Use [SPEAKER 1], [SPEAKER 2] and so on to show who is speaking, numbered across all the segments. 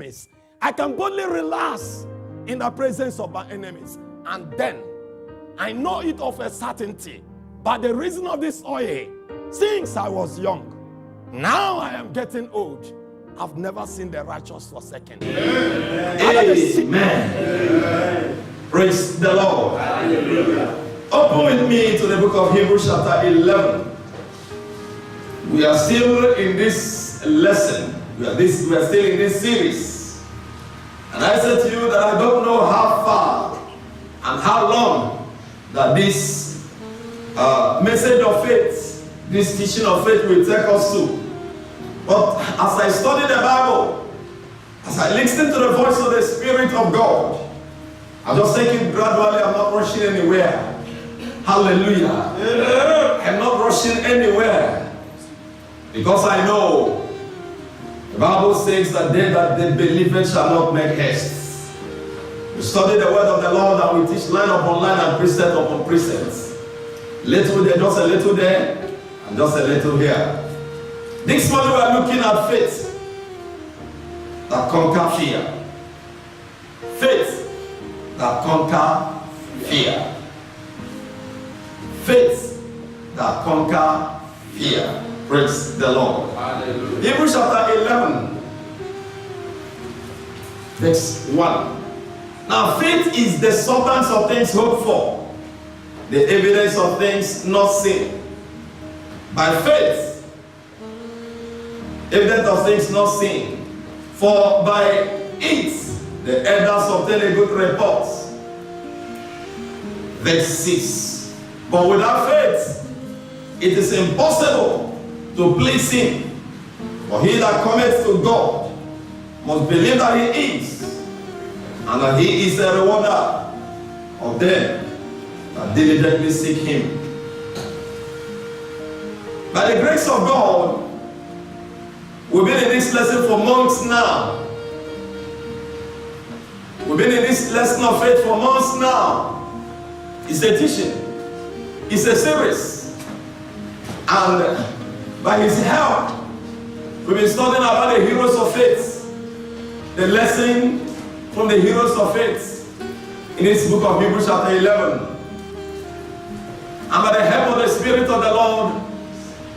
[SPEAKER 1] enemies. I can boldly relax in the presence of my enemies. And then, I know it of a certainty, by the reason of this oil, since I was young, now I am getting old, I've never seen the righteous forsaken.
[SPEAKER 2] Amen. Praise the Lord. Hallelujah. Open with me to the book of Hebrews chapter 11. We are still in this lesson. We are still in this series. And I said to you that I don't know how far and how long that this message of faith, this teaching of faith will take us to. But as I study the Bible, as I listen to the voice of the Spirit of God, I'm just taking gradually. I'm not rushing anywhere. Hallelujah. I'm not rushing anywhere. Because I know the Bible says that they that they believe shall not make haste. We study the word of the Lord and we teach line upon line and precept upon precept. Little there, just a little there, and just a little here. This morning we are looking at faith that conquer fear. Faith that conquer fear. Faith that conquer fear. Praise the Lord. Hallelujah. Hebrews chapter 11, verse 1. Now faith is the substance of things hoped for, the evidence of things not seen. By faith, evidence of things not seen. For by it, the elders obtain a good report. Verse 6. But without faith, it is impossible to please him. For he that cometh to God must believe that he is, and that he is a rewarder of them that diligently seek him. By the grace of God, we've been in this lesson for months now. We've been in this lesson of faith for months now. It's a teaching. It's a series. And by his help, we've been studying about the heroes of faith. The lesson from the heroes of faith in this book of Hebrews chapter 11. And by the help of the Spirit of the Lord,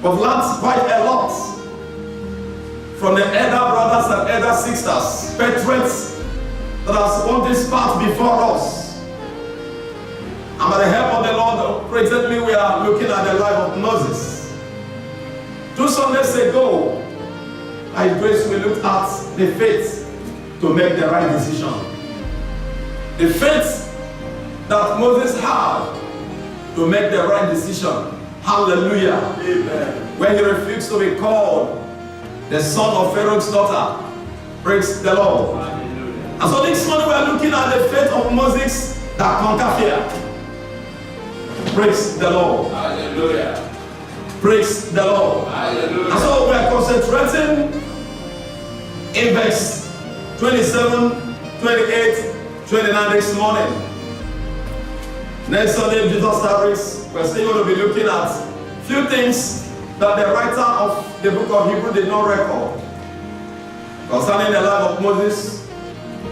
[SPEAKER 2] we've learned quite a lot from the elder brothers and elder sisters, patriots that has won this path before us. And by the help of the Lord, presently we are looking at the life of Moses. 2 Sundays ago, by grace we looked at the faith to make the right decision. The faith that Moses had to make the right decision. Hallelujah. Amen. When he refused to be called the son of Pharaoh's daughter. Praise the Lord. Hallelujah. And so this morning we are looking at the faith of Moses that conquered fear. Praise the Lord. Hallelujah. Praise the Lord. Hallelujah. And so we are concentrating in verse 27, 28, 29 this morning. Next Sunday, Jesus tarries, we're still going to be looking at a few things that the writer of the book of Hebrews did not record concerning the life of Moses.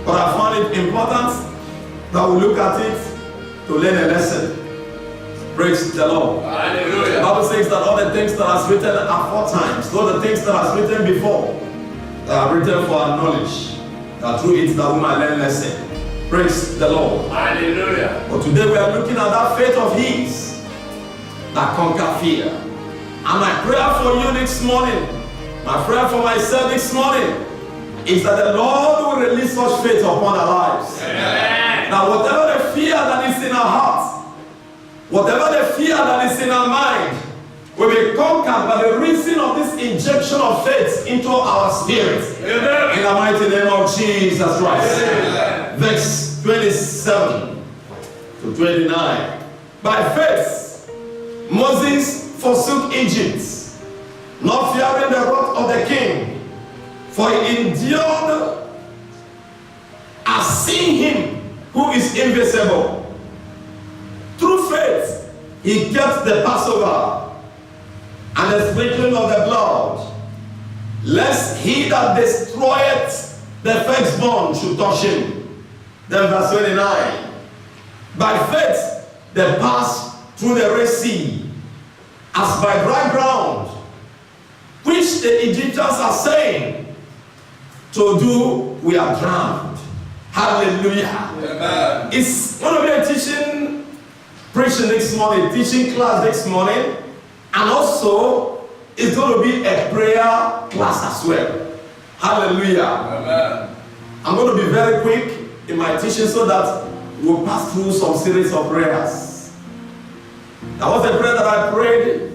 [SPEAKER 2] But I found it important that we look at it to learn a lesson. Praise the Lord. Hallelujah. The Bible says that all the things that are written aforetime, all the things that are written before, that are written for our knowledge, that through it that we might learn lesson. Praise the Lord. Hallelujah. But today we are looking at that faith of his that conquer fear. And my prayer for you this morning, my prayer for myself this morning, is that the Lord will release such faith upon our lives. Amen. Now whatever the fear that is in our hearts, whatever the fear that is in our mind, will be conquered by the reason of this injection of faith into our spirit. Amen. In the mighty name of Jesus Christ. Amen. Verse 27 to 29. By faith, Moses forsook Egypt, not fearing the wrath of the king, for he endured as seeing him who is invisible. Through faith, he kept the Passover and the sprinkling of the blood, lest he that destroyeth the firstborn should touch him. Then verse 29. By faith they passed through the Red Sea as by dry ground, which the Egyptians are saying, to do, we are drowned. Hallelujah. Amen. It's going to be a preaching this morning, teaching class this morning, and also it's going to be a prayer class as well. Hallelujah. Amen. I'm going to be very quick in my teaching so that we'll pass through some series of prayers. That was a prayer that I prayed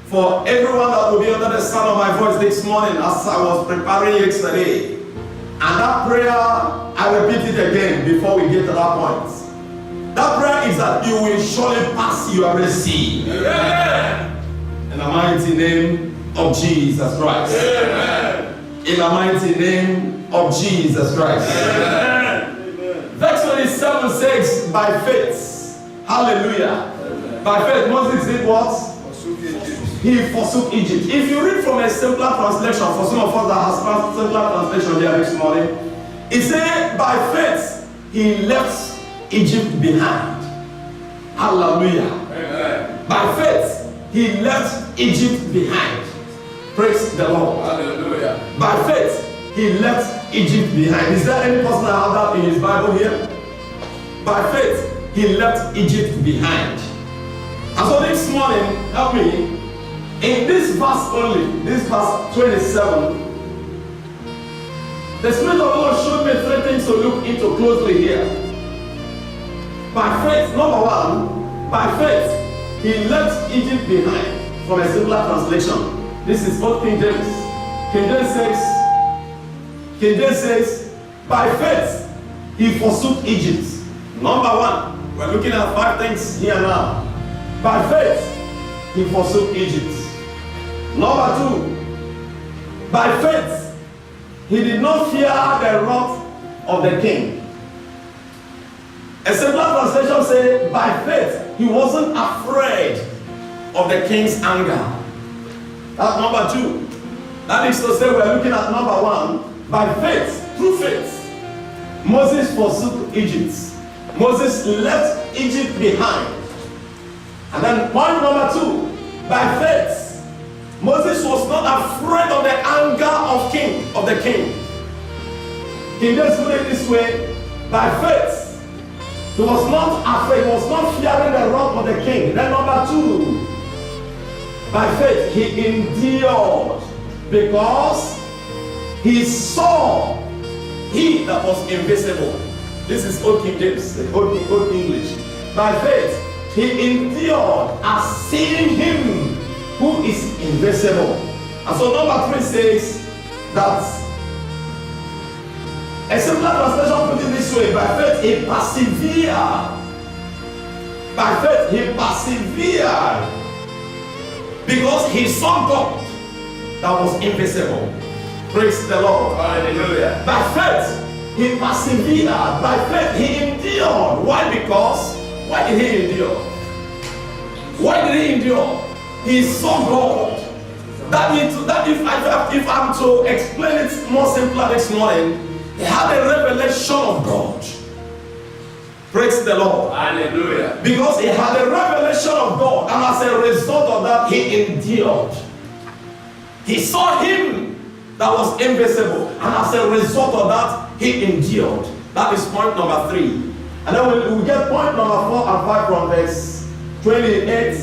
[SPEAKER 2] for everyone that will be under the sound of my voice this morning as I was preparing yesterday. And that prayer, I repeat it again before we get to that point. That prayer is that you will surely pass your Red Sea. Amen. In the mighty name of Jesus Christ. Amen. In the mighty name of Jesus Christ. Amen. Verse 27 says, by faith. Hallelujah. Amen. By faith, Moses did what? He forsook Egypt. If you read from a simpler translation, for some of us that has simpler translation here this morning, it says, by faith, he left Egypt behind. Hallelujah. Amen. By faith, he left Egypt behind. Praise the Lord. Hallelujah. By faith, he left Egypt behind. Is there any person that has that in his Bible here? By faith, he left Egypt behind. And so this morning, help me, in this verse only, this verse 27, the Spirit of the Lord showed me three things to look into closely here. By faith, number one, by faith, he left Egypt behind. From a simpler translation, this is what King James. King James says, by faith, he forsook Egypt. Number one, we're looking at five things here now. By faith, he forsook Egypt. Number two, by faith, he did not fear the wrath of the king. A simpler translation says, by faith, he wasn't afraid of the king's anger. That's number two. That is to say, we're looking at number one. By faith, through faith, Moses forsook Egypt. Moses left Egypt behind. And then point number two, by faith, Moses was not afraid of the anger of the king. King James put it this way, by faith, he was not afraid, he was not fearing the wrath of the king. Then number two, by faith, he endured because he saw he that was invisible. This is Old King James, the Old English. By faith, he endured as seeing him who is invisible. And so number three says that a simpler translation put it this way, by faith he persevered. By faith he persevered because he saw God that was invisible. Praise the Lord. Hallelujah. By faith he persevered. By faith he endured. Why? Because why did he endure? Why did he endure? He saw God. That means that if I'm to explain it more simpler this morning, he had a revelation of God. Praise the Lord. Hallelujah. Because he had a revelation of God, and as a result of that, he endured. He saw him that was invisible, and as a result of that, he endured. That is point number three. And then we'll get point number 4 and 5 from verse 28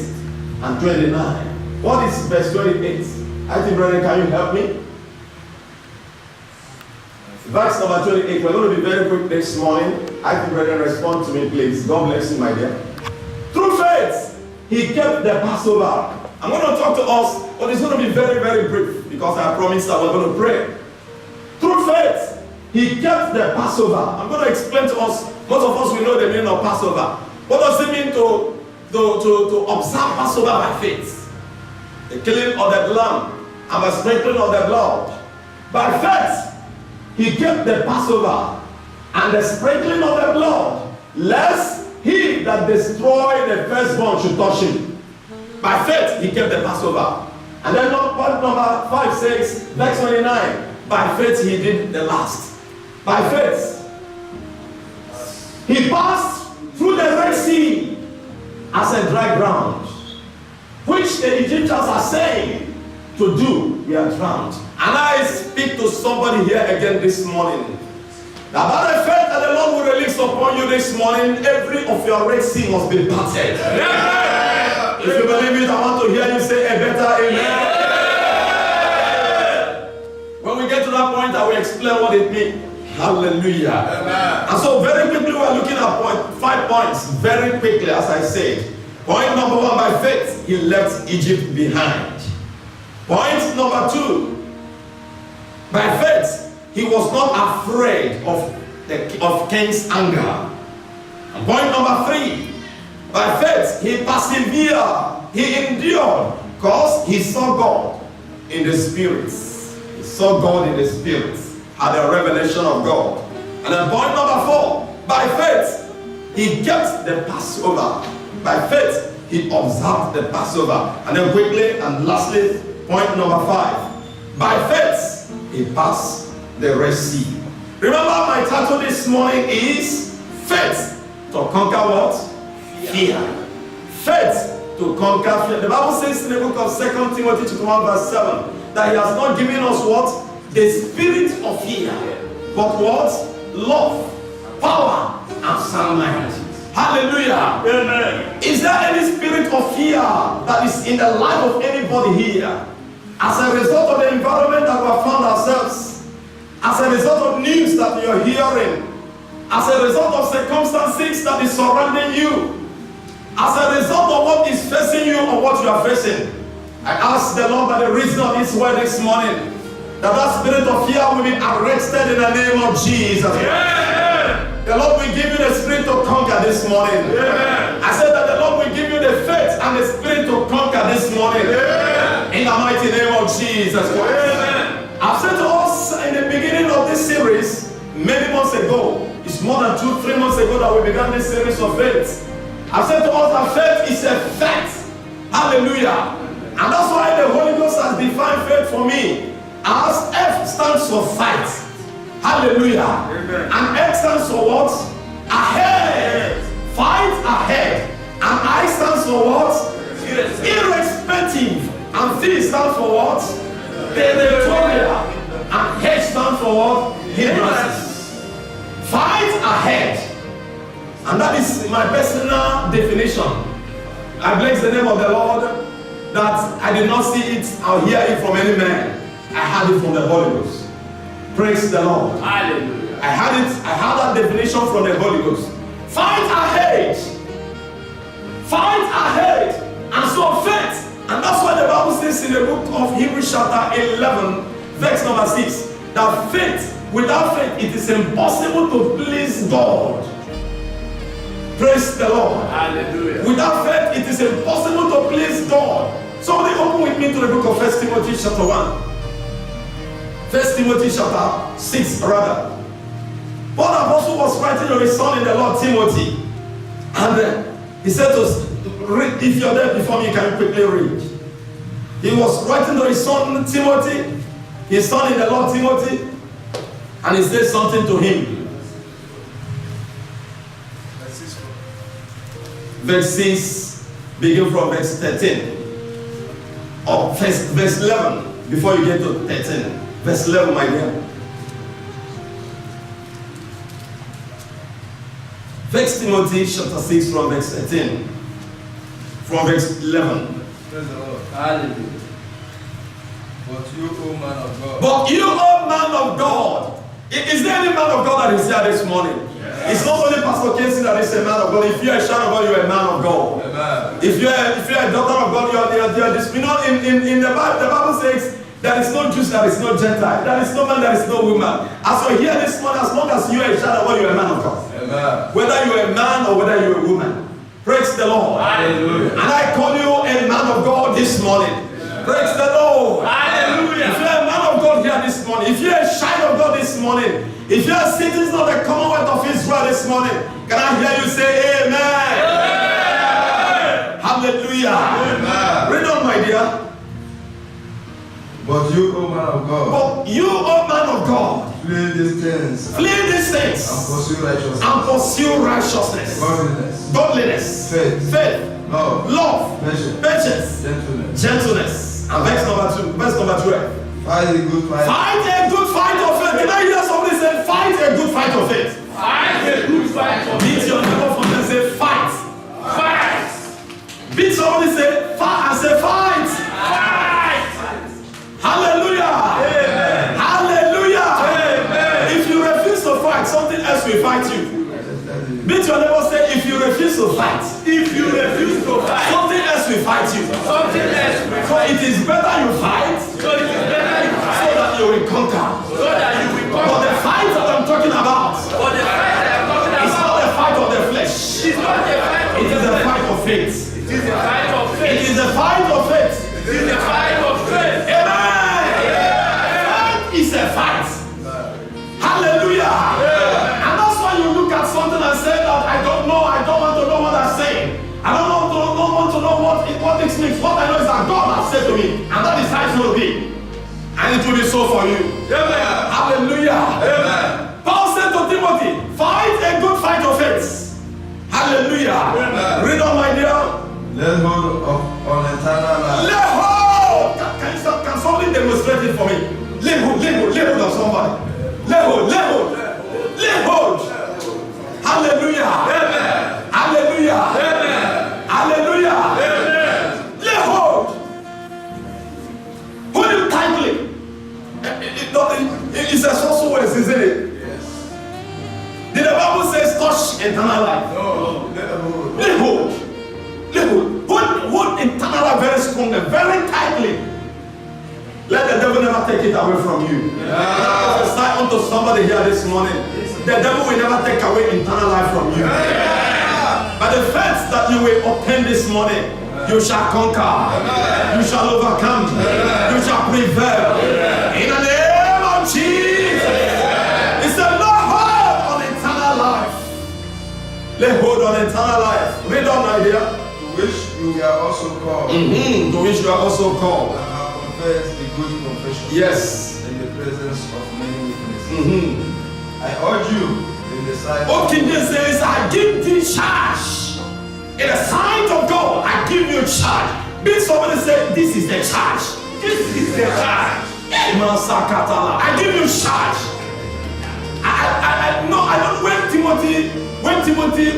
[SPEAKER 2] and 29. What is verse 28? I think, brother, can you help me? Verse number 28. We're going to be very quick this morning. I think, brother, respond to me, please. God bless you, my dear. Through faith, he kept the Passover. I'm going to talk to us, but it's going to be very, very brief because I promised that we're going to pray. Through faith, he kept the Passover. I'm going to explain to us. Most of us, we know the meaning of Passover. What does it mean to observe Passover by faith? The killing of the lamb and the sprinkling of the blood. By faith, he kept the Passover and the sprinkling of the blood, lest he that destroyed the firstborn should touch him. By faith, he kept the Passover. And then point number 5 says, verse 29, by faith he did the last. By faith, he passed through the Red Sea as a dry ground, which the Egyptians are saying to do, we are drowned. And I speak to somebody here again this morning. That by the faith that the Lord will release upon you this morning, every of your Red Sea must be parted. Yeah. If you believe it, I want to hear you say a better amen. Yeah. When we get to that point, I will explain what it means. Hallelujah. Amen. And so very quickly, we are looking at 5 points. Very quickly, as I said. Point number 1, by faith, he left Egypt behind. Point number 2, by faith, he was not afraid of king's anger. And point number 3, by faith, he persevered, he endured, because he saw God in the Spirit. He saw God in the Spirit, had a revelation of God. And then point number 4, by faith, he kept the Passover. By faith, he observed the Passover. And then quickly and lastly, point number 5, by faith, he passed the Red Sea. Remember, my title this morning is faith to conquer what? Fear. Faith to conquer fear. The Bible says in the book of 2 Timothy 1 verse 7 that he has not given us what? The spirit of fear, but what? Love, power, and sound mind. Hallelujah. Amen. Is there any spirit of fear that is in the life of anybody here as a result of the environment that we have found ourselves? As a result of news that you are hearing, as a result of circumstances that is surrounding you, as a result of what is facing you or what you are facing, I ask the Lord by the reason of His word this morning that spirit of fear will be arrested in the name of Jesus. Yeah. The Lord will give you the spirit to conquer this morning. Yeah. I said that the Lord will give you the faith and the spirit to conquer this morning. Yeah. In the mighty name of Jesus Christ. Yeah. I've said to us in the beginning of this series, many months ago, it's more than 2-3 months ago that we began this series of faith. I've said to us that faith is a fact. Hallelujah. And that's why the Holy Ghost has defined faith for me as F stands for fight. Hallelujah. Amen. And X stands for what? Ahead. Fight ahead. And I stands for what? Irrespective. And V stands for what? Territorial. And H stands for what? Hindrances. Fight ahead. And that is my personal definition. I bless the name of the Lord that I did not see it or hear it from any man. I had it from the Holy Ghost. Praise the Lord. Hallelujah. I had that definition from the Holy Ghost. Fight ahead. Fight ahead. And so faith. And that's why the Bible says in the book of Hebrews chapter 11, verse number 6, that faith, without faith, it is impossible to please God. Praise the Lord. Hallelujah. Without faith, it is impossible to please God. Somebody open with me to the book of 1 Timothy chapter 1. 1 Timothy chapter 6 rather. Paul the apostle was writing to his son in the Lord, Timothy. And he said to us, read, if you're there before me, you can quickly read. He was writing to his son Timothy, his son in the Lord Timothy, and he said something to him. Verse 6, begin from verse 13. Or verse 11, before you get to 13. Verse 11, my dear. 1 Timothy chapter 6 from verse 13. From verse 11.
[SPEAKER 3] Praise the Lord. Hallelujah. But you, O man of God.
[SPEAKER 2] But you, O man of God. Is there any man of God that is here this morning? Yes. It's not only Pastor Casey that is a man of God. If you're a child of God, you're a man of God. Amen. If you're a daughter of God, you're this. You know, in the Bible says, there is no Jew, there is no Gentile. There is no man, there is no woman. As you're here this morning, as long as you are a child of God, you're a man of God. Amen. Whether you're a man or whether you're a woman. Praise the Lord. Hallelujah. And I call you a man of God this morning. Amen. Praise the Lord. Hallelujah. If you're a man of God here this morning, if you're a child of God this morning, if you're a citizen of the Commonwealth of Israel this morning, can I hear you say amen? Amen. Hallelujah. Amen. Read on, my dear.
[SPEAKER 3] But you, O man of God.
[SPEAKER 2] But you, O man of God.
[SPEAKER 3] Flee these things.
[SPEAKER 1] Flee these things.
[SPEAKER 3] And pursue righteousness.
[SPEAKER 1] And pursue righteousness.
[SPEAKER 3] Godliness.
[SPEAKER 1] Godliness.
[SPEAKER 3] Faith.
[SPEAKER 1] Faith.
[SPEAKER 3] Love.
[SPEAKER 1] Love.
[SPEAKER 3] Patience.
[SPEAKER 1] Patience.
[SPEAKER 3] Gentleness.
[SPEAKER 1] Gentleness. And verse number 2. Verse number 12.
[SPEAKER 3] Fight a good fight.
[SPEAKER 1] Fight a good fight of faith. Can I hear somebody say, fight a good fight of faith?
[SPEAKER 4] Fight a good fight of
[SPEAKER 1] Beat your neighbor from there, say, fight.
[SPEAKER 4] Fight!
[SPEAKER 1] Beat somebody, say, fight, and say, fight.
[SPEAKER 4] Fight!
[SPEAKER 1] Hallelujah.
[SPEAKER 4] Amen.
[SPEAKER 1] Hallelujah.
[SPEAKER 4] Amen.
[SPEAKER 1] If you refuse to fight, something else will fight you. Beat your neighbor, say, if you refuse to fight,
[SPEAKER 4] If you refuse to fight,
[SPEAKER 1] something else will fight you.
[SPEAKER 4] something else will
[SPEAKER 1] So it is better you fight
[SPEAKER 4] So it is better you
[SPEAKER 1] so
[SPEAKER 4] fight
[SPEAKER 1] that you will conquer.
[SPEAKER 4] so that you will
[SPEAKER 1] But
[SPEAKER 4] conquer.
[SPEAKER 1] the fight that I'm talking about
[SPEAKER 4] But the fight that I'm talking
[SPEAKER 1] is
[SPEAKER 4] about
[SPEAKER 1] not the fight of the flesh.
[SPEAKER 4] is not the fight of
[SPEAKER 1] It is
[SPEAKER 4] the
[SPEAKER 1] a
[SPEAKER 4] flesh.
[SPEAKER 1] fight of faith.
[SPEAKER 4] It is a fight of
[SPEAKER 1] It
[SPEAKER 4] faith.
[SPEAKER 1] is a fight of faith.
[SPEAKER 4] It is a fight of faith.
[SPEAKER 1] Amen. Faith is a fight. Hallelujah. And that's why you look at something and say that I don't know, I don't want to know what I'm saying. I don't want to know what it means. What I know is that God has said to me, and that is how it will be. And it will be so for you.
[SPEAKER 4] Amen.
[SPEAKER 1] Hallelujah.
[SPEAKER 4] Amen.
[SPEAKER 1] Paul said to Timothy, fight a good fight of faith. Hallelujah.
[SPEAKER 4] Amen.
[SPEAKER 1] Read on, my dear.
[SPEAKER 3] Let hold of on eternal life.
[SPEAKER 1] Lay hold. Can somebody demonstrate it for me? Lay hold of somebody. Lay hold. Hallelujah.
[SPEAKER 4] Amen.
[SPEAKER 1] Hallelujah.
[SPEAKER 4] Amen.
[SPEAKER 1] Hallelujah.
[SPEAKER 4] Amen.
[SPEAKER 1] Lay hold. Hold it tightly. It's a social words, isn't it?
[SPEAKER 3] Yes.
[SPEAKER 1] Did the Bible says touch eternal life?
[SPEAKER 3] No. Let hold.
[SPEAKER 1] Lay hold. Hold eternal life very strongly, very tightly. Let the devil never take it away from you. I prophesy unto somebody here this morning. The devil will never take away eternal life from you. By the faith that you will obtain this morning, you shall conquer. You shall overcome. You shall prevail. In the name of Jesus. It's a no hold on eternal life. Lay hold on eternal life. Read on, my dear.
[SPEAKER 3] To which you are also called.
[SPEAKER 1] To which you are also called.
[SPEAKER 3] And have confessed the good confession.
[SPEAKER 1] Yes.
[SPEAKER 3] In the presence of many witnesses. I urge you in the sight
[SPEAKER 1] O King James says, I give thee charge. In the sight of God, I give you charge. Be somebody say, this is the charge.
[SPEAKER 4] This is the charge.
[SPEAKER 1] Amen, Sakatala. I give you charge. I don't when Timothy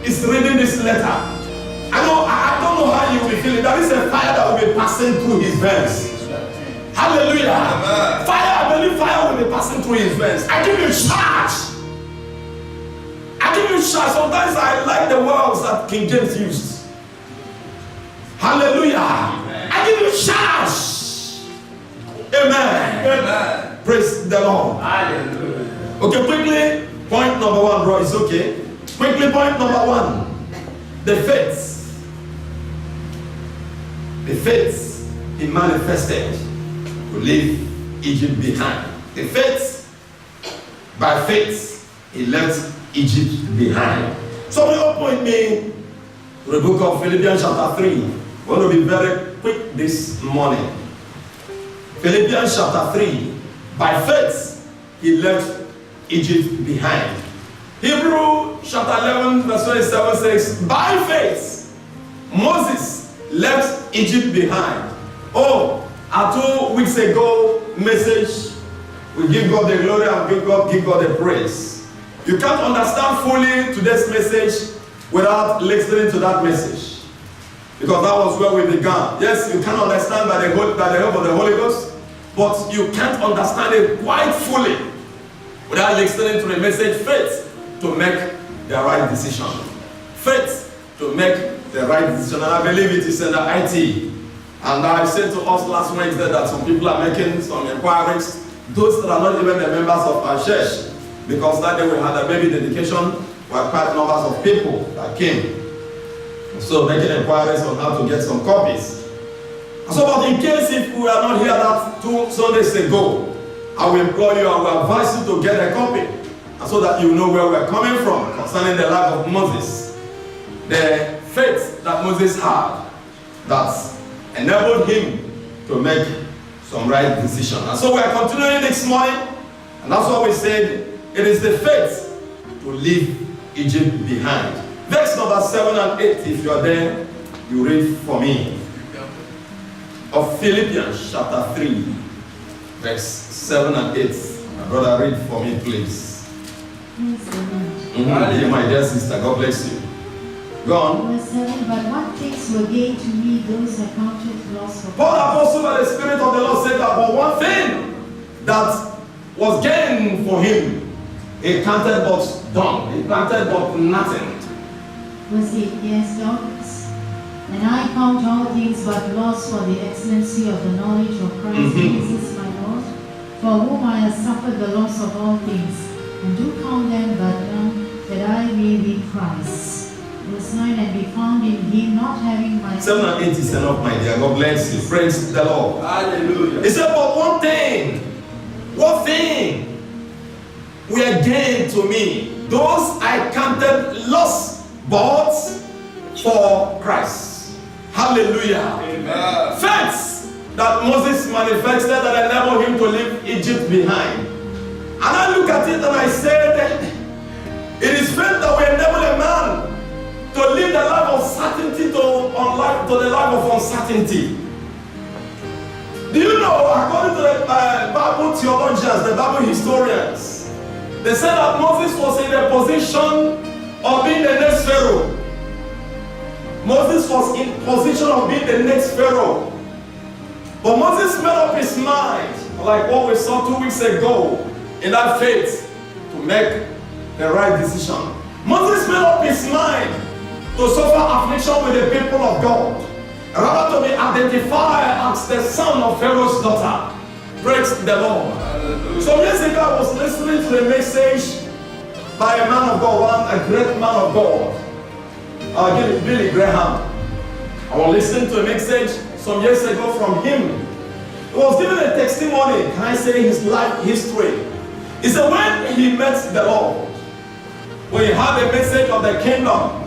[SPEAKER 1] is reading this letter, I don't know how you will feel it. There is a fire that will be passing through his veins. Hallelujah.
[SPEAKER 4] Amen.
[SPEAKER 1] Fire, I believe fire will be passing through his veins. I give you charge. I give you charge. Sometimes I like the words that King James used. Hallelujah. I give you charge. Amen.
[SPEAKER 4] Amen.
[SPEAKER 1] Praise the Lord.
[SPEAKER 4] Hallelujah.
[SPEAKER 1] Okay, quickly, point number 1, bro. It's okay. Quickly, point number 1. The faith. The faith he manifested to leave Egypt behind. The faith, by faith, he left Egypt behind. So we open me to the book of Philippians chapter 3. We want to be very quick this morning. Philippians chapter 3. By faith, he left Egypt behind. Hebrew chapter 11 verse 27 says, by faith, Moses left Egypt behind. Oh, our 2 weeks ago message, we give God the glory and give God the praise. You can't understand fully today's message without listening to that message. Because that was where we began. Yes, you can understand by the help of the Holy Ghost, but you can't understand it quite fully without listening to the message. Faith to make the right decision. Faith to make the right decision. And I believe it is in the IT. And I said to us last Wednesday that some people are making some inquiries, those that are not even the members of our church, because that day we had a baby dedication, were quite numbers of people that came. So making inquiries on how to get some copies. So, but in case if we are not here that 2 Sundays ago, I will implore you, I will advise you to get a copy, and so that you know where we are coming from concerning the life of Moses. The faith that Moses had that enabled him to make some right decision. And so we are continuing this morning, and
[SPEAKER 2] And that's why we said it is the faith to leave Egypt behind. Verse number 7 and 8, if you are there, you read for me. Of Philippians chapter 3, verse 7 and 8. My brother, read for me, please. My dear sister, God bless you. Go on.
[SPEAKER 5] Verse 7, but what things were gained to me, those I counted loss for
[SPEAKER 2] Paul, apostle by the Spirit of the Lord, said that but one thing that was gained for him, he counted but dung, he counted but nothing.
[SPEAKER 5] Verse 8, yes, doubts. And I count all things but loss for the excellency of the knowledge of Christ Jesus my Lord, for whom I have suffered the loss of all things, and do count them but dung, that I may be Christ. Verse 9, and be found in him, not having my
[SPEAKER 2] 7 and 8 is enough, my dear. God bless you. Praise the Lord.
[SPEAKER 3] Hallelujah.
[SPEAKER 2] He said, but one thing were gained to me, those I counted loss, but for Christ. Hallelujah.
[SPEAKER 3] Amen.
[SPEAKER 2] Faith that Moses manifested that enabled him to leave Egypt behind. And I look at it and I said, it is faith that will enable a man to live the life of certainty to the life of uncertainty. Do you know, according to the Bible theologians, the Bible historians, they said that Moses was in a position of being the next Pharaoh. Moses was in position of being the next Pharaoh. But Moses made up his mind, like what we saw 2 weeks ago, in that faith, to make the right decision. Moses made up his mind to suffer affliction with the people of God, rather to be identified as the son of Pharaoh's daughter. Praise the Lord.
[SPEAKER 3] Hallelujah.
[SPEAKER 2] Some years ago, I was listening to a message by a man of God, a great man of God, Billy Graham. I was listening to a message some years ago from him. He was giving a testimony, can I say his life history. He said when he met the Lord, when he had a message of the kingdom,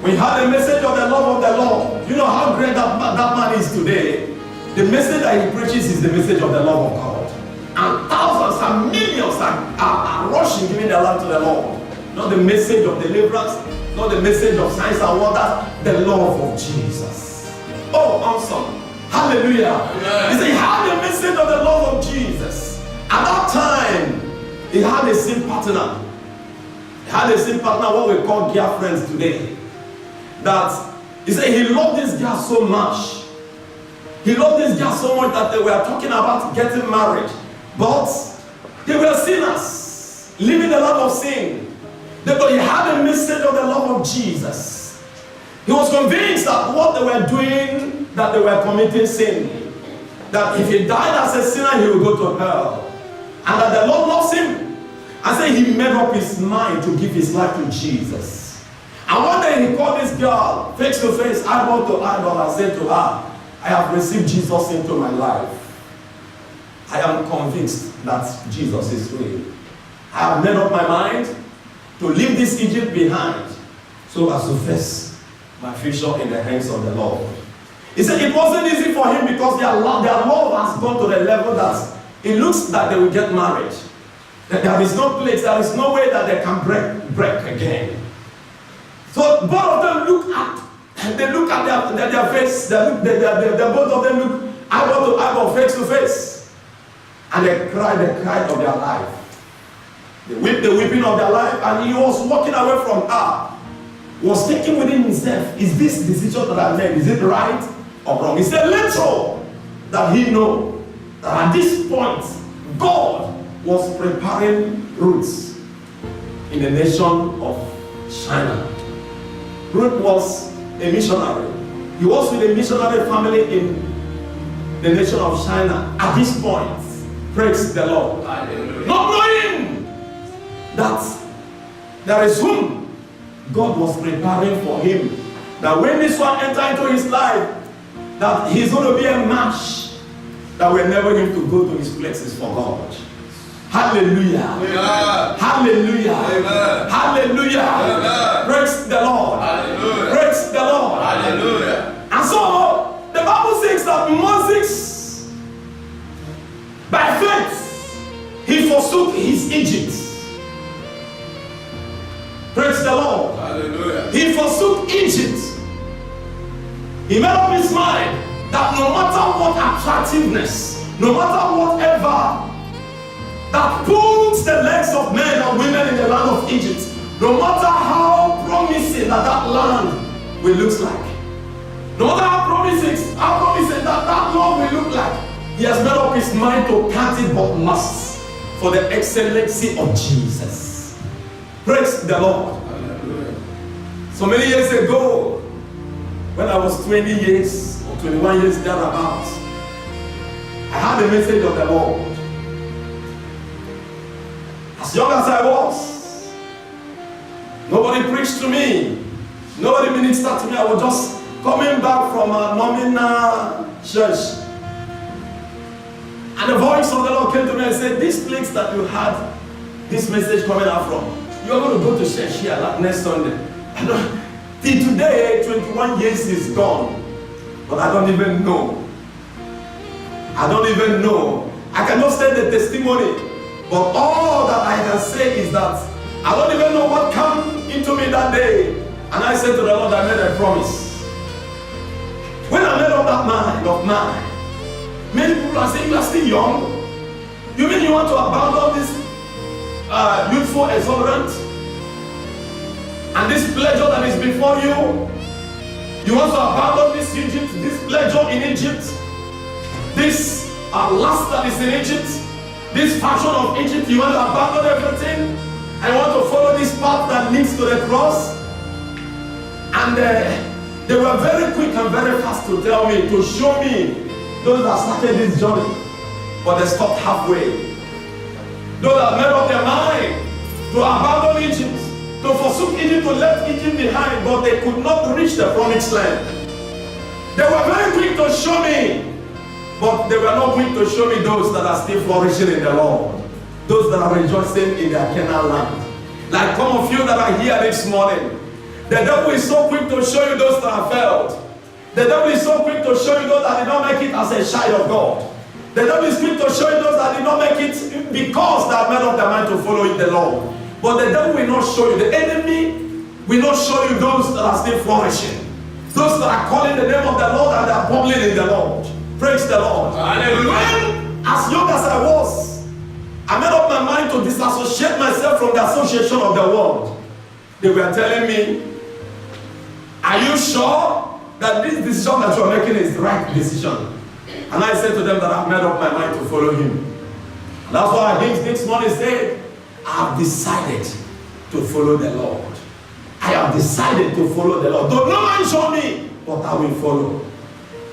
[SPEAKER 2] we had a message of the love of the Lord. You know how great that man is today. The message that he preaches is the message of the love of God. And thousands and millions are rushing, giving their life to the Lord. Not the message of deliverance, not the message of signs and wonders, the love of Jesus. Oh, awesome. Hallelujah. Amen. He said he had the message of the love of Jesus. At that time, he had a sin partner. He had a sin partner, what we call dear friends today. That he said he loved this girl so much. He loved this girl so much that they were talking about getting married. But they were sinners, living the life of sin. But he had a message of the love of Jesus. He was convinced that what they were doing, that they were committing sin. That if he died as a sinner, he would go to hell. And that the Lord loves him. And so he made up his mind to give his life to Jesus. And one day he called this girl face to face, eyeball to eyeball, and said to her, I have received Jesus into my life. I am convinced that Jesus is real. I have made up my mind to leave this Egypt behind so as to face my future in the hands of the Lord. He said it wasn't easy for him because their love has gone to the level that it looks like they will get married. That there is no place, there is no way that they can break again. So both of them look at their face, both of them look eyeball to eyeball, face to face. And they cried of their life. They wept the weeping of their life, and he was walking away from her. He was thinking within himself, is this decision that I made, is it right or wrong? He said later that he know that at this point, God was preparing Ruth in the nation of China. Ruth was a missionary. He was with a missionary family in the nation of China at this point. Praise the Lord.
[SPEAKER 3] Hallelujah.
[SPEAKER 2] Not knowing that there is whom God was preparing for him. That when this one enters into his life, that he's going to be a match that will enable him to go to his places for God. Hallelujah.
[SPEAKER 3] Amen.
[SPEAKER 2] Hallelujah.
[SPEAKER 3] Amen.
[SPEAKER 2] Hallelujah.
[SPEAKER 3] Amen.
[SPEAKER 2] Praise the Lord.
[SPEAKER 3] Hallelujah.
[SPEAKER 2] Praise the Lord.
[SPEAKER 3] Hallelujah.
[SPEAKER 2] And so the Bible says that Moses, by faith, he forsook Egypt. Praise the Lord.
[SPEAKER 3] Hallelujah.
[SPEAKER 2] He forsook Egypt. He made up his mind that no matter what attractiveness, no matter whatever that pulls the legs of men and women in the land of Egypt, no matter how promising that land will look like, no matter how promising that land will look like, he has made up his mind to count it but must for the excellency of Jesus. Praise the Lord.
[SPEAKER 3] Hallelujah.
[SPEAKER 2] So many years ago, when I was 20 years or 21 years thereabout, I had a message of the Lord. As young as I was, nobody preached to me, nobody ministered to me. I was just coming back from a nominal church. And the voice of the Lord came to me and said, this place that you had this message coming out from, you are going to go to church here next Sunday. Till today, 21 years is gone. But I don't even know. I don't even know. I cannot say the testimony. But all that I can say is that I don't even know what came into me that day. And I said to the Lord, I made a promise. When I made up that mind of mine, many people are saying, you are still young. You mean you want to abandon this youthful exuberance? And this pleasure that is before you, you want to abandon this Egypt, this pleasure in Egypt, this lust that is in Egypt, this fashion of Egypt, you want to abandon everything and want to follow this path that leads to the cross? And they were very quick and very fast to tell me, to show me those that started this journey, but they stopped halfway. Those that made up their mind to abandon Egypt, to forsook Egypt, to left Egypt behind, but they could not reach the promised land. They were very quick to show me, but they were not quick to show me those that are still flourishing in the Lord, those that are rejoicing in their Canaan land. Like some of you that are here this morning, the devil is so quick to show you those that have failed. The devil is so quick to show you those that did not make it as a child of God. The devil is quick to show you those that did not make it because they have made up their mind to follow the Lord. But the devil will not show you. The enemy will not show you those that are still flourishing. Those that are calling the name of the Lord and they are bubbling in the Lord. Praise the Lord.
[SPEAKER 3] Hallelujah.
[SPEAKER 2] When, as young as I was, I made up my mind to disassociate myself from the association of the world. They were telling me, are you sure that this decision that you are making is the right decision? And I said to them that I've made up my mind to follow him. And that's why this morning said, I have decided to follow the Lord. I have decided to follow the Lord. Though no man show me, but I will follow.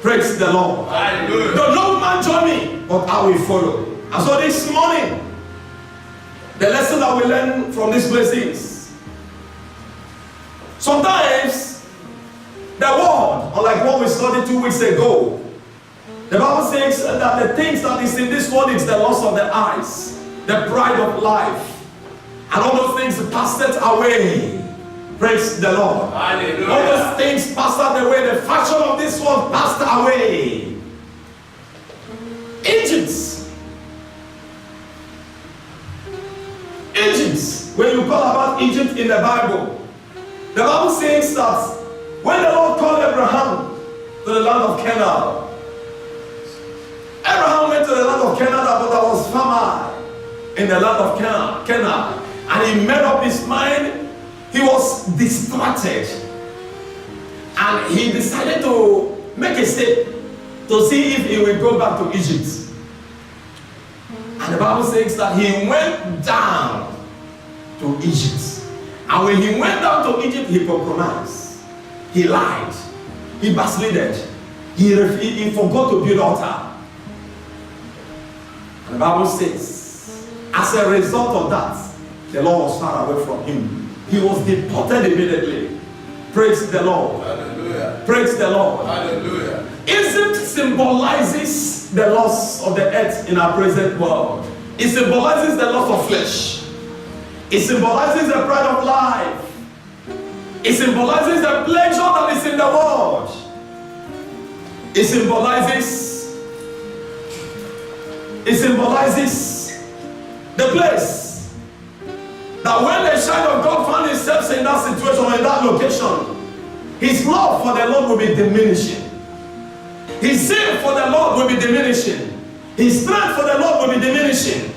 [SPEAKER 2] Praise the Lord.
[SPEAKER 3] Hallelujah.
[SPEAKER 2] Though no man show me, but I will follow. And so this morning, the lesson that we learn from this place is, sometimes the world, unlike what we studied 2 weeks ago, the Bible says that the things that is in this world is the loss of the eyes, the pride of life, and all those things passed away. Praise the Lord.
[SPEAKER 3] Hallelujah.
[SPEAKER 2] All those things passed away. The fashion of this world passed away. Egypt. When you call about Egypt in the Bible says that when the Lord called Abraham to the land of Canaan, Abraham went to the land of Canaan, but there was famine in the land of Canaan. And he made up his mind. He was distracted. And he decided to make a step to see if he will go back to Egypt. And the Bible says that he went down to Egypt. And when he went down to Egypt, he compromised. He lied. He backslided. He forgot to build altar. And the Bible says, as a result of that, the Lord was far away from him. He was deported immediately. Praise the Lord.
[SPEAKER 3] Hallelujah.
[SPEAKER 2] Praise the Lord.
[SPEAKER 3] Hallelujah.
[SPEAKER 2] Egypt symbolizes the loss of the earth in our present world. It symbolizes the loss of flesh. It symbolizes the pride of life. It symbolizes the pleasure that is in the world. It symbolizes the place That when the child of God found himself in that situation or in that location, his love for the Lord will be diminishing. His zeal for the Lord will be diminishing. His strength for the Lord will be diminishing.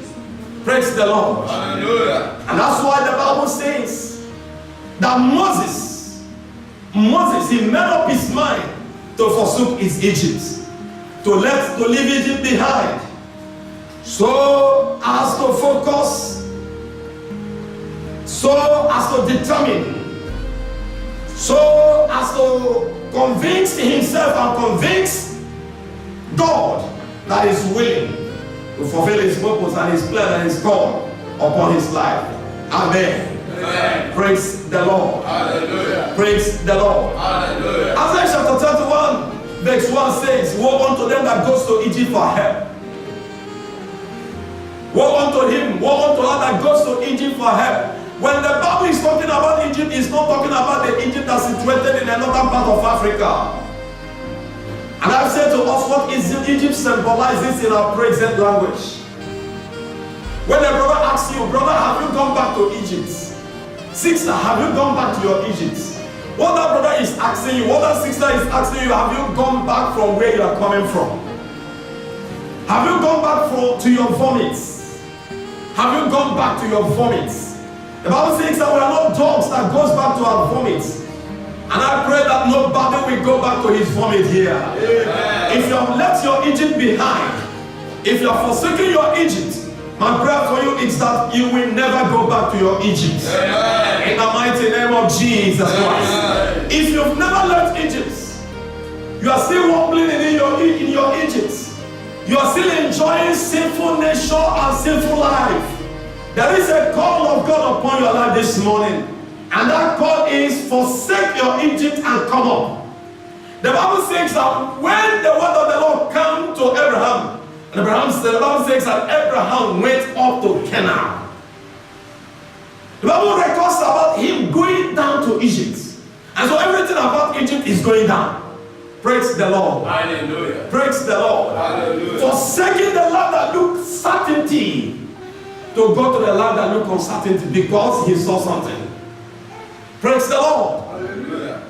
[SPEAKER 2] Praise the Lord.
[SPEAKER 3] Hallelujah.
[SPEAKER 2] And that's why the Bible says that Moses, he made up his mind to forsake his Egypt, to leave Egypt behind, so as to focus, so as to determine, so as to convince himself and convince God that is willing to fulfill his purpose and his plan and his call upon his life. Amen.
[SPEAKER 3] Amen.
[SPEAKER 2] Praise the Lord.
[SPEAKER 3] Hallelujah.
[SPEAKER 2] Praise the Lord.
[SPEAKER 3] Hallelujah.
[SPEAKER 2] Isaiah chapter 31 verse 1 says, woe unto them that goes to Egypt for help. Woe unto him, woe unto her that goes to Egypt for help. When the Bible is talking about Egypt, it's not talking about the Egypt that's situated in another part of Africa. And I've said to us, what is Egypt symbolizes in our present language. When a brother asks you, brother, have you gone back to Egypt? Sister, have you gone back to your Egypt? What that brother is asking you, what that sister is asking you, have you gone back from where you are coming from? Have you gone back to your vomits? Have you gone back to your vomits? The Bible says that we are not dogs that goes back to our vomits. And I pray that nobody will go back to his vomit here. Amen. If you have left your Egypt behind, if you are forsaking your Egypt, my prayer for you is that you will never go back to your Egypt. Amen. In the mighty name of Jesus Christ. Amen. If you've never left Egypt, you are still wobbling in your Egypt. You are still enjoying sinful nature and sinful life. There is a call of God upon your life this morning. And that call is forsake your Egypt and come up. The Bible says that when the word of the Lord came to Abraham, and the Bible says that Abraham went up to Canaan. The Bible records about him going down to Egypt. And so everything about Egypt is going down. Praise the Lord.
[SPEAKER 3] Hallelujah.
[SPEAKER 2] Praise the Lord.
[SPEAKER 3] Hallelujah.
[SPEAKER 2] Forsaking the land that looked certainty to go to the land that looked uncertainty because he saw something. Praise the Lord.
[SPEAKER 3] Hallelujah.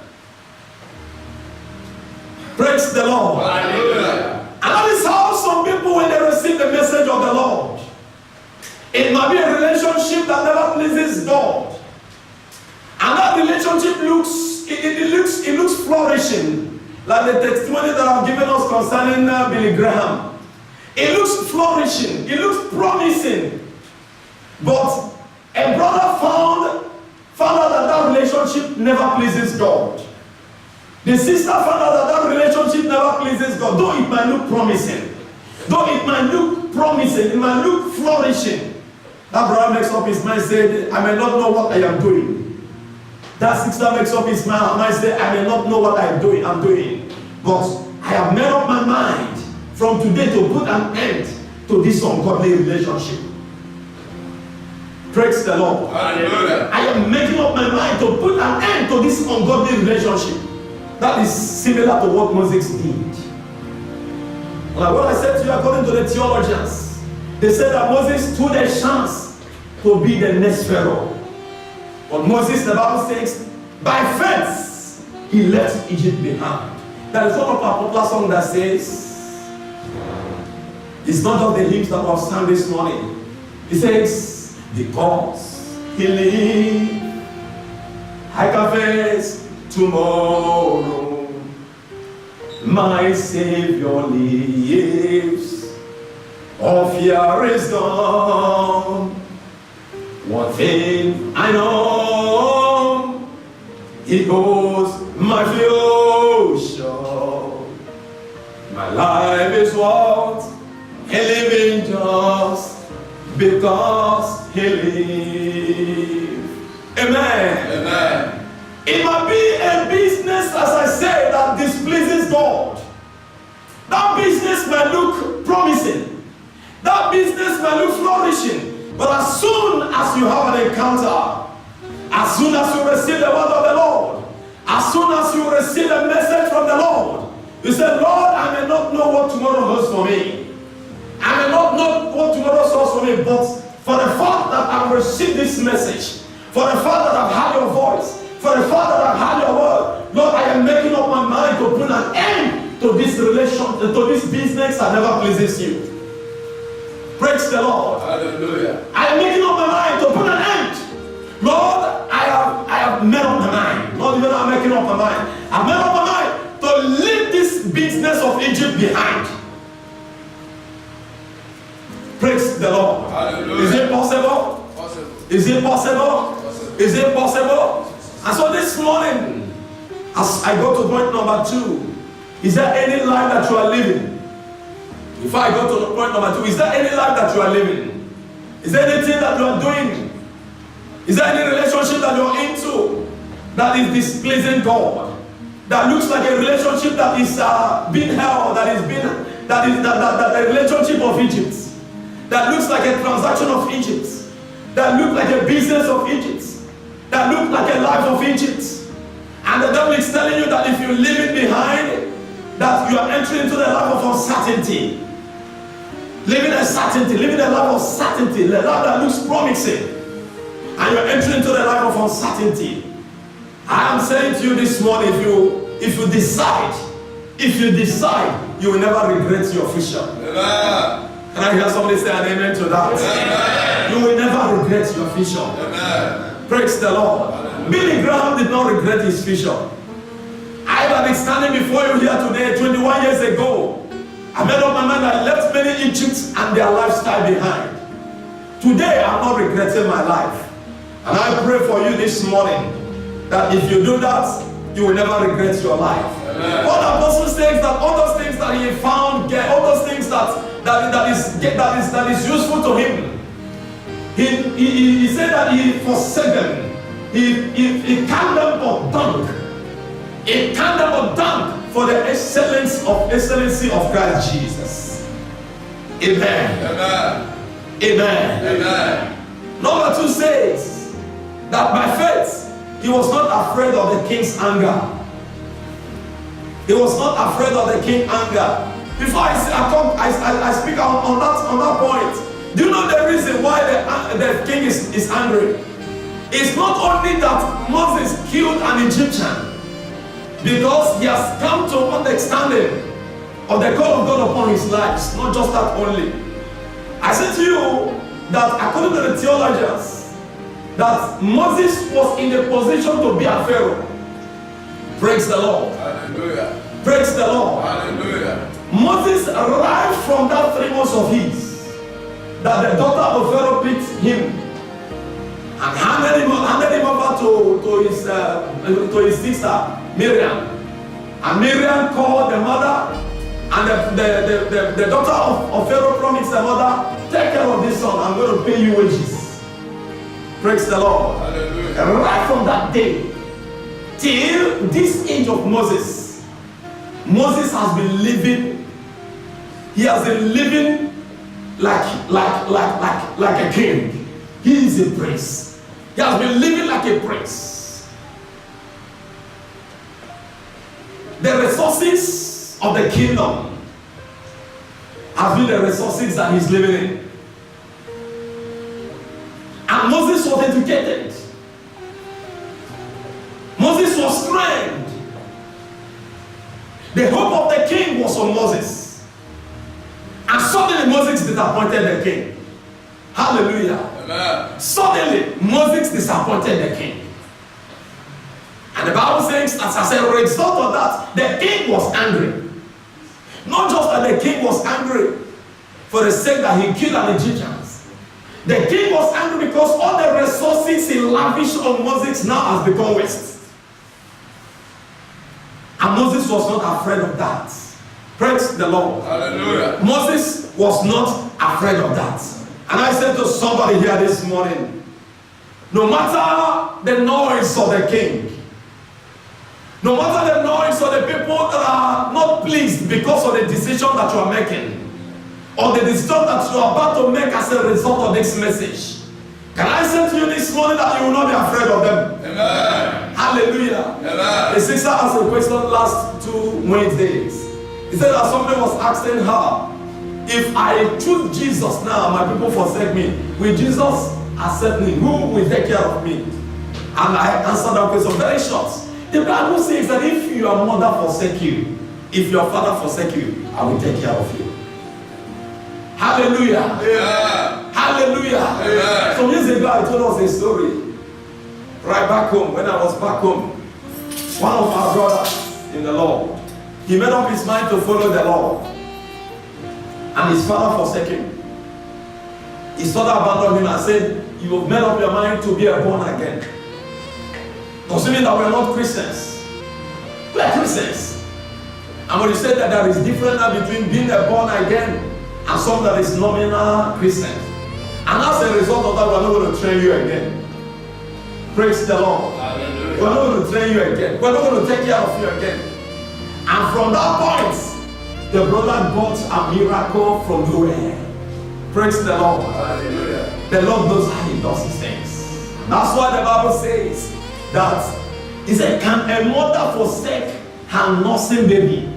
[SPEAKER 2] Praise the Lord.
[SPEAKER 3] Hallelujah.
[SPEAKER 2] And that is how some people, when they receive the message of the Lord, it might be a relationship that never pleases God. And that relationship looks flourishing. Like the testimony that I've given us concerning Billy Graham. It looks flourishing. It looks promising. But a brother found out that relationship never pleases God. The sister found out that relationship never pleases God. Though it might look promising. Though it might look promising. It might look flourishing. That brother makes up his mind and said, I may not know what I am doing. That sister makes up his mind and say, I may not know what I'm doing. But I have made up my mind from today to put an end to this ungodly relationship. Praise the Lord.
[SPEAKER 3] Hallelujah.
[SPEAKER 2] I am making up my mind to put an end to this ungodly relationship. That is similar to what Moses did. Like what I said to you, according to the theologians, they said that Moses stood a chance to be the next Pharaoh. But Moses, the Bible says, by faith, he left Egypt behind. There is one of our popular songs that says, it's not just the hymns that we have sung this morning. It says, because he lived, I can face tomorrow. My Savior lives, all fear is gone. One thing I know, He holds my future. My life is worth living just because He lives. Amen.
[SPEAKER 3] Amen.
[SPEAKER 2] It might be a business, as I said, that displeases God. That business may look promising. That business may look flourishing. But as soon as you have an encounter, as soon as you receive the word of the Lord, as soon as you receive a message from the Lord, you say, Lord, I may not know what tomorrow holds for me. I may not know what tomorrow holds for me, but
[SPEAKER 1] For the fact that I've received this message, for the fact that I've heard your voice, for the fact that I've heard your word, Lord, I am making up my mind to put an end to this relation, to this business that never pleases you. Praise the Lord.
[SPEAKER 3] Hallelujah.
[SPEAKER 1] I am making up my mind to put an end. Lord, I have made up my mind. Not even I'm making up my mind. I've made up my mind to leave this business of Egypt behind. Praise the Lord.
[SPEAKER 3] Hallelujah.
[SPEAKER 1] Is it possible?
[SPEAKER 3] Possible.
[SPEAKER 1] Is it possible?
[SPEAKER 3] Possible.
[SPEAKER 1] Is it possible? And so this morning, as I go to point number 2, is there any life that you are living? If I go to point number 2, is there any life that you are living? Is there anything that you are doing? Is there any relationship that you are into that is displeasing God? That looks like a relationship that is being held, that is the relationship of Egypt. That looks like a transaction of Egypt. That looks like a business of Egypt. That looks like a life of Egypt. And the devil is telling you that if you leave it behind, that you are entering into the life of uncertainty. Living a certainty, living a life of certainty, a life that looks promising. And you're entering into the life of uncertainty. I am saying to you this morning, if you decide, you will never regret your future.
[SPEAKER 3] Amen.
[SPEAKER 1] Can I hear somebody say an amen to that?
[SPEAKER 3] Amen.
[SPEAKER 1] You will never regret your future.
[SPEAKER 3] Amen.
[SPEAKER 1] Praise the Lord. Billy Graham did not regret his future. I have been standing before you here today, 21 years ago. I made up my mind. I left many Egypts and their lifestyle behind. Today, I'm not regretting my life. And I pray for you this morning that if you do that, you will never regret your life.
[SPEAKER 3] Amen.
[SPEAKER 1] What Apostle says that all those things that he found, all those things that is useful to him, he said that he forsake them. He count them for dung. He count them for dung for the excellency of Christ Jesus. Amen.
[SPEAKER 3] Amen.
[SPEAKER 1] Amen.
[SPEAKER 3] Amen.
[SPEAKER 1] Number 2 says that by faith he was not afraid of the king's anger. He was not afraid of the king's anger. Before I speak on that point, do you know the reason why the king is angry? It's not only that Moses killed an Egyptian, because he has come to understanding of the call of God upon his life. It's not just that only. I said to you that according to the theologians, that Moses was in the position to be a Pharaoh. Praise the Lord.
[SPEAKER 3] Hallelujah.
[SPEAKER 1] Praise the Lord.
[SPEAKER 3] Hallelujah.
[SPEAKER 1] Moses arrived from that 3 months of his, that the daughter of Pharaoh picked him and handed him over to his sister Miriam. And Miriam called the mother, and the daughter of Pharaoh promised the mother, take care of this son, I'm going to pay you wages. Praise the Lord.
[SPEAKER 3] Hallelujah.
[SPEAKER 1] And right from that day till this age of Moses, Moses has been living. He has been living like a king. He is a prince. He has been living like a prince. The resources of the kingdom have been the resources that he's living in. And Moses was educated. Moses was trained. The hope of the king was on Moses. And suddenly Moses disappointed the king. Hallelujah.
[SPEAKER 3] Amen.
[SPEAKER 1] Suddenly Moses disappointed the king. And the Bible says, as a result of that, the king was angry. Not just that the king was angry for the sake that he killed an Egyptian. The king was angry because all the resources he lavished on Moses now has become waste. And Moses was not afraid of that. Praise the Lord.
[SPEAKER 3] Hallelujah.
[SPEAKER 1] Moses was not afraid of that. And I said to somebody here this morning, no matter the noise of the king, no matter the noise of the people that are not pleased because of the decision that you are making, or the decision that you are about to make as a result of this message, can I say to you this morning that you will not be afraid of them?
[SPEAKER 3] Amen.
[SPEAKER 1] Hallelujah.
[SPEAKER 3] Amen.
[SPEAKER 1] The sister asked a question last 2 Wednesdays. He said that somebody was asking her
[SPEAKER 2] If I choose Jesus now, my people forsake me. Will Jesus accept me? Who will take care of me? And I answered that question very short. The Bible says that if your mother forsake you, if your father forsake you, I will take care of you. Hallelujah.
[SPEAKER 3] Yeah.
[SPEAKER 2] Hallelujah.
[SPEAKER 3] Amen.
[SPEAKER 2] Some years ago, I told us a story. Right back home, when I was back home, one of our brothers in the Lord, he made up his mind to follow the Lord. And his father forsake him. His father abandoned him and said, you have made up your mind to be a born again. Doesn't mean that we're not Christians. We're Christians. And when you say that there is difference between being a born again and some that is nominal Christian. And as a result of that, we're not going to train you again. Praise the Lord.
[SPEAKER 3] Hallelujah.
[SPEAKER 2] We're not going to train you again. We're not going to take care of you again. And from that point, the brother got a miracle from nowhere. Praise the Lord.
[SPEAKER 3] Hallelujah.
[SPEAKER 2] The Lord knows how he does his things. That's why the Bible says that he said, can a mother forsake her nursing baby?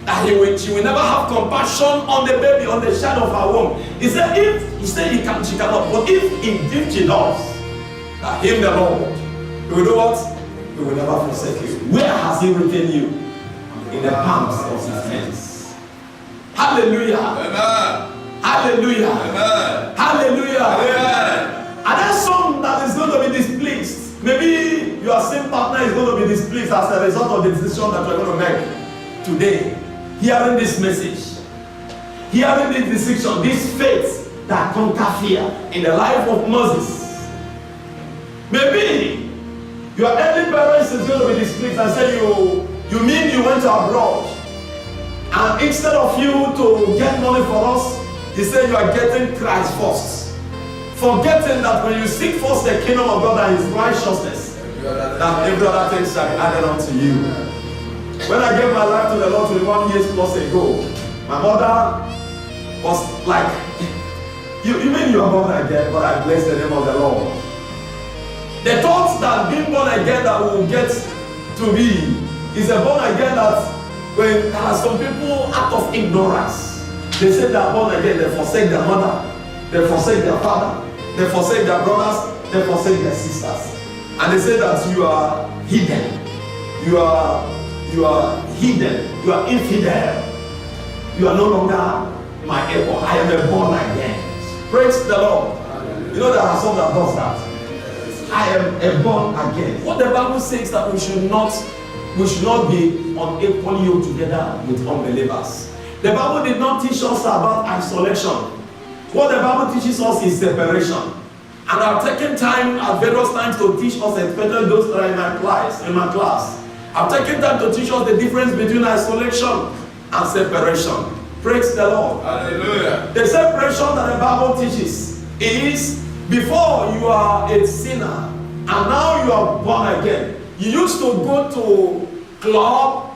[SPEAKER 2] That she will never have compassion on the baby, on the child of her womb. He said, she cannot, but if she does, that him the Lord, he will do what? He will never forsake you. Where has he written you? In the palms of his hands. Hallelujah.
[SPEAKER 3] Amen.
[SPEAKER 2] Hallelujah.
[SPEAKER 3] Amen.
[SPEAKER 2] Hallelujah.
[SPEAKER 3] Amen.
[SPEAKER 2] And there's some that is going to be displeased. Maybe your same partner is going to be displeased as a result of the decision that you're going to make today. Hearing this message, hearing this decision, this faith that conquer fear in the life of Moses. Maybe your early parents is going to be displeased and say you mean you went abroad and instead of you to get money for us, he said you are getting Christ first. Forgetting that when you seek first the kingdom of God and his righteousness, that every other thing shall be added unto you. When I gave my life to the Lord 21 years plus ago, my mother was like, you mean you are born again, but I bless the name of the Lord. The thought that being born again that we will get to be is a born again that when there are some people out of ignorance, they say they are born again, they forsake their mother, they forsake their father, they forsake their brothers, they forsake their sisters. And they say that you are hidden. You are hidden. You are infidel. You are no longer my equal. I am a born again. Praise the Lord. You know there are some that does that. I am a born again. What the Bible says that we should not be unequally yoked together with unbelievers. The Bible did not teach us about isolation. What the Bible teaches us is separation. And I've taken time at various times to teach us, especially those that are in my class. I've taken time to teach us the difference between isolation and separation. Praise the Lord.
[SPEAKER 3] Hallelujah.
[SPEAKER 2] The separation that the Bible teaches is before you are a sinner and now you are born again. You used to go to club,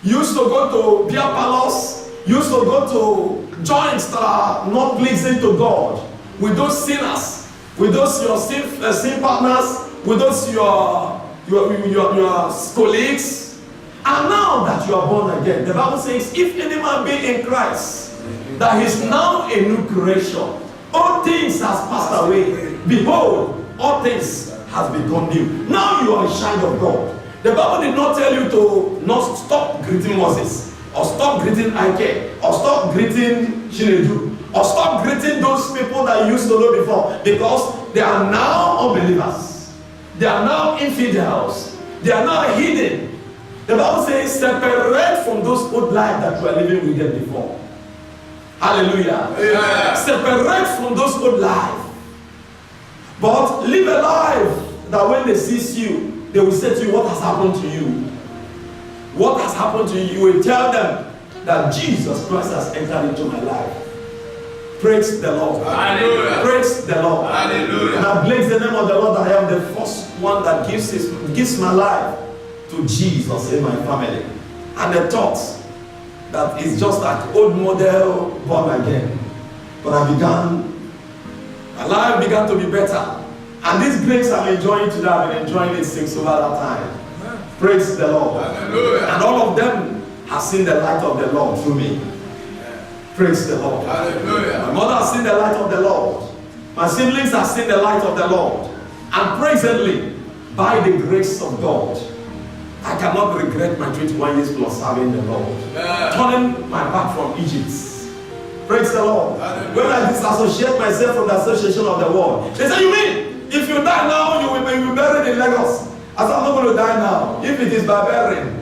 [SPEAKER 2] you used to go to beer palace, you used to go to joints that are not pleasing to God with those sinners, with those your sin partners, with those your colleagues. And now that you are born again, the Bible says, if any man be in Christ, that he is now a new creation. All things has passed away. Behold, all things has become new. Now you are a child of God. The Bible did not tell you to not stop greeting Moses, or stop greeting Ike, or stop greeting Chinedu, or stop greeting those people that you used to know before, because they are now unbelievers. They are now infidels. They are now hidden. The Bible says, separate from those old life that you are living with them before. Hallelujah.
[SPEAKER 3] Yeah.
[SPEAKER 2] Separate from those old life. But live a life that when they see you, they will say to you, what has happened to you? What has happened to you? You will tell them that Jesus Christ has entered into my life. Praise the Lord.
[SPEAKER 3] Hallelujah.
[SPEAKER 2] Praise the Lord.
[SPEAKER 3] Hallelujah.
[SPEAKER 2] And I bless the name of the Lord that I am the first one that gives my life to Jesus in my family. And the thought that is just like old model born again. But my life began to be better. And this grace I'm enjoying today, I've been enjoying it since over that time. Praise the Lord.
[SPEAKER 3] Hallelujah.
[SPEAKER 2] And all of them have seen the light of the Lord through me. Praise the Lord.
[SPEAKER 3] Hallelujah.
[SPEAKER 2] My mother has seen the light of the Lord. My siblings have seen the light of the Lord. And presently, by the grace of God, I cannot regret my 21 years plus serving the Lord. Turning my back from Egypt. Praise the Lord. When I disassociate myself from the association of the world, they say, you mean, if you die now, you will be buried in Lagos? I said, I'm not going to die now. If it is by burying,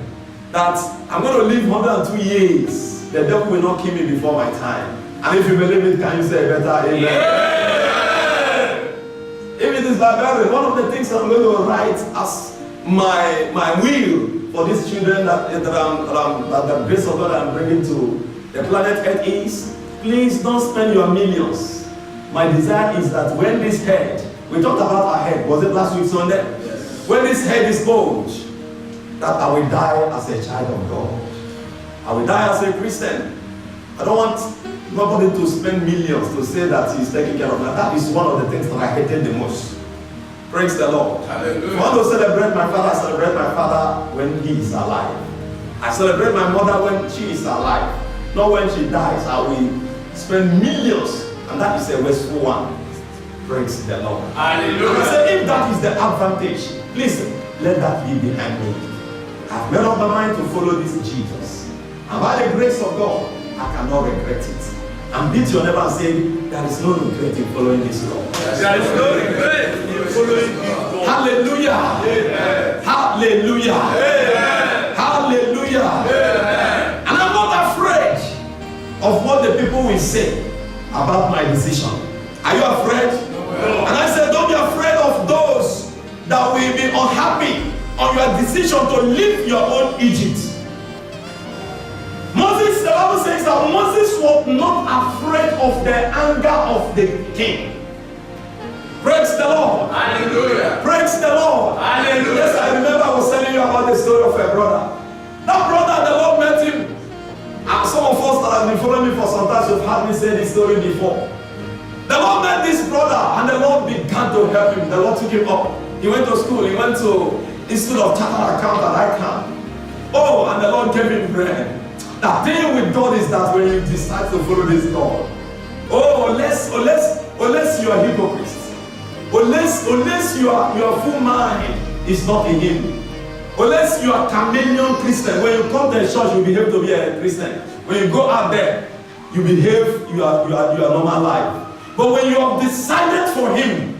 [SPEAKER 2] that I'm going to live 102 years, the devil will not kill me before my time. And if you believe it, can you say better amen?
[SPEAKER 3] Yeah.
[SPEAKER 2] If it is by burying, one of the things I'm going to write as my will for these children that the grace of God I'm bringing to the planet Earth is, please don't spend your millions. My desire is that when this head, we talked about our head, was it last week Sunday?
[SPEAKER 3] Yes.
[SPEAKER 2] When this head is old, that I will die as a child of God. I will die as a Christian. I don't want nobody to spend millions to say that he's taking care of me. That is one of the things that I hated the most. Praise the Lord.
[SPEAKER 3] Hallelujah.
[SPEAKER 2] If I want to celebrate my father, I celebrate my father when he is alive. I celebrate my mother when she is alive. Not when she dies. I will spend millions. And that is a wasteful one. Praise the Lord.
[SPEAKER 3] Hallelujah.
[SPEAKER 2] And I say, if that is the advantage, listen, let that be behind me. I've made up my mind to follow this Jesus. And by the grace of God, I cannot regret it. And beat your neighbor and say, there is no regret in following this law.
[SPEAKER 3] There is no regret in following this law.
[SPEAKER 2] Hallelujah.
[SPEAKER 3] Amen.
[SPEAKER 2] Hallelujah.
[SPEAKER 3] Amen.
[SPEAKER 2] Hallelujah.
[SPEAKER 3] Amen.
[SPEAKER 2] And I'm not afraid of what the people will say about my decision. Are you afraid?
[SPEAKER 3] No.
[SPEAKER 2] And I said, don't be afraid of those that will be unhappy on your decision to leave your own Egypt. Moses, the Bible says that Moses was not afraid of the anger of the king. Praise the Lord.
[SPEAKER 3] Hallelujah.
[SPEAKER 2] Praise the Lord.
[SPEAKER 3] Hallelujah.
[SPEAKER 2] Yes, I remember I was telling you about the story of a brother. That brother, the Lord met him. And some of us that have been following me for some time have heard me say this story before. The Lord met this brother and the Lord began to help him. The Lord took him up. He went to school. He went to Institute of Chartered Accountant, ICANN. Oh, and the Lord gave him bread. The thing with God is that when you decide to follow this God, unless you are hypocrites, unless your full mind is not in Him, unless you are chameleon Christian, when you come to a church, you behave to be a Christian. When you go out there, you behave your normal life. But when you have decided for Him,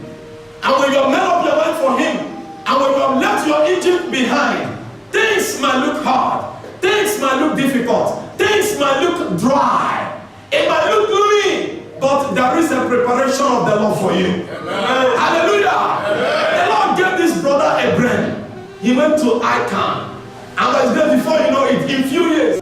[SPEAKER 2] and when you have made up your mind for Him, and when you have left your Egypt behind, things might look hard. Things might look difficult. Things might look dry. It might look gloomy. But there is a preparation of the Lord for you.
[SPEAKER 3] Amen.
[SPEAKER 2] Hallelujah.
[SPEAKER 3] Amen.
[SPEAKER 2] The Lord gave this brother a brain. He went to ICANN. And before you know it, in few years,